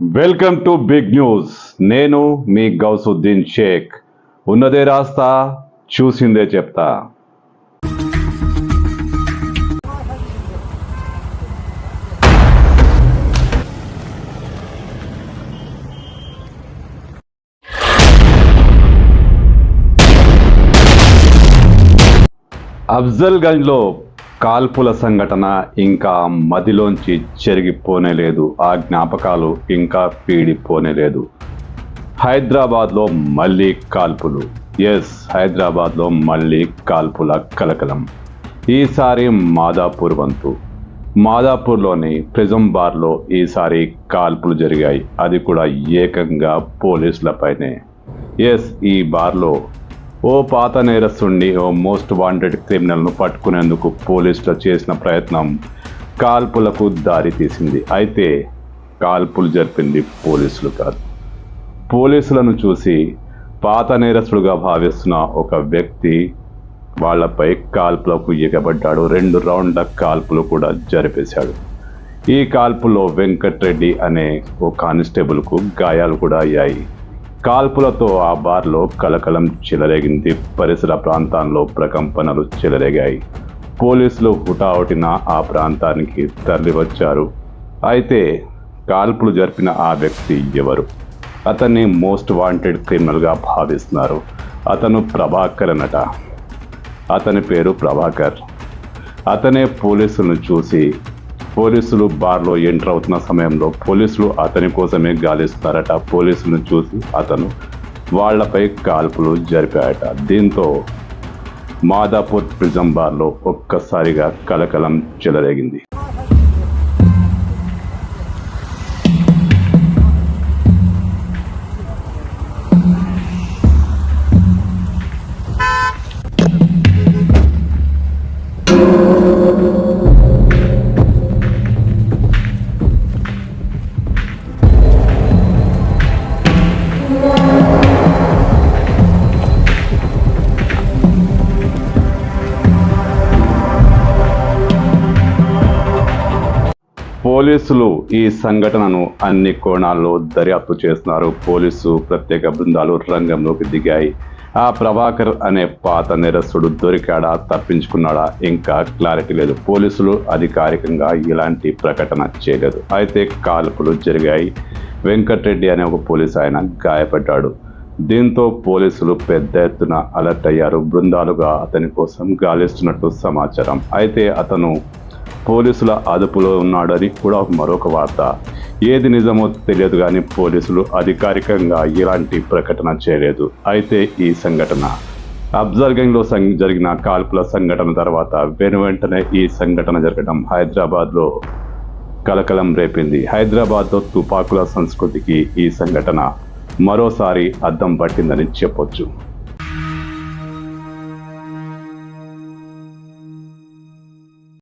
Welcome to big news. నేను మీ గౌసుద్దీన్ షేక్. ఉన్నదే రాస్తా, చూసిందే చెప్తా. అఫ్జల్గంజ్లో కాల్పుల సంఘటన ఇంకా మదిలోంచి చెరిగిపోనేలేదు. ఆ జ్ఞాపకాలు ఇంకా పీడిపోనేలేదు. హైదరాబాద్లో మళ్ళీ కాల్పులు. హైదరాబాద్లో మళ్ళీ కాల్పుల కలకలం. ఈసారి మాదాపూర్ వంతు. మాదాపూర్లోని ప్రిజం బార్లో ఈసారి కాల్పులు జరిగాయి. అది కూడా ఏకంగా పోలీసులపైనే. ఈ బార్లో ఓ పాత నేరస్తుడిని, ఓ మోస్ట్ వాంటెడ్ క్రిమినల్ను పట్టుకునేందుకు పోలీసులు చేసిన ప్రయత్నం కాల్పులకు దారి తీసింది. అయితే కాల్పులు జరిపింది పోలీసులు కాదు. పోలీసులను చూసి పాత నేరస్తుడుగా భావిస్తున్న ఒక వ్యక్తి వాళ్లపై కాల్పులకు ఎగబడ్డాడు. 2 రౌండ్ల కాల్పులు కూడా జరిపేశాడు. ఈ కాల్పులో వెంకట్రెడ్డి అనే ఓ కానిస్టేబుల్కు గాయాలు కూడా అయ్యాయి. కాల్పులతో ఆ బార్లో కలకలం చెలరేగింది. పరిసర ప్రాంతాల్లో ప్రకంపనలు చెలరేగాయి. పోలీసులు హుటాహుటిన ఆ ప్రాంతానికి తరలివచ్చారు. అయితే కాల్పులు జరిపిన ఆ వ్యక్తి ఎవరు? అతన్ని మోస్ట్ వాంటెడ్ క్రిమినల్గా భావిస్తున్నారు. అతను ప్రభాకర్ అన్నట. అతని పేరు ప్రభాకర్. అతనే పోలీసులను చూసి, పోలీసులు బార్లో ఎంటర్ అవుతున్న సమయంలో పోలీసులు అతని కోసమే గాలిస్తున్నారట. పోలీసులను చూసి అతను వాళ్లపై కాల్పులు జరిపాయట. దీంతో మాదాపూర్ ప్రిజం బార్లో ఒక్కసారిగా కలకలం చెలరేగింది. పోలీసులు ఈ సంఘటనను అన్ని కోణాల్లో దర్యాప్తు చేస్తున్నారు. పోలీసు ప్రత్యేక బృందాలు రంగంలోకి దిగాయి. ఆ ప్రభాకర్ అనే పాత నేరస్తుడు దొరికాడా, తప్పించుకున్నాడా, ఇంకా క్లారిటీ లేదు. పోలీసులు అధికారికంగా ఇలాంటి ప్రకటన చేయలేదు. అయితే కాల్పులు జరిగాయి. వెంకట్రెడ్డి అనే ఒక పోలీసు ఆయన గాయపడ్డాడు. దీంతో పోలీసులు పెద్ద ఎత్తున అలర్ట్ అయ్యారు. బృందాలుగా అతని కోసం గాలిస్తున్నట్టు సమాచారం. అయితే అతను పోలీసుల అదుపులో ఉన్నాడని కూడా మరొక వార్త. ఏది నిజమో తెలియదు కానీ పోలీసులు అధికారికంగా ఇలాంటి ప్రకటన చేయలేదు. అయితే ఈ సంఘటన అఫ్జల్గంజ్లో జరిగిన కాల్పుల సంఘటన తర్వాత వెనువెంటనే ఈ సంఘటన జరగడం హైదరాబాద్లో కలకలం రేపింది. హైదరాబాద్లో తుపాకుల సంస్కృతికి ఈ సంఘటన మరోసారి అద్దం పట్టిందని చెప్పొచ్చు.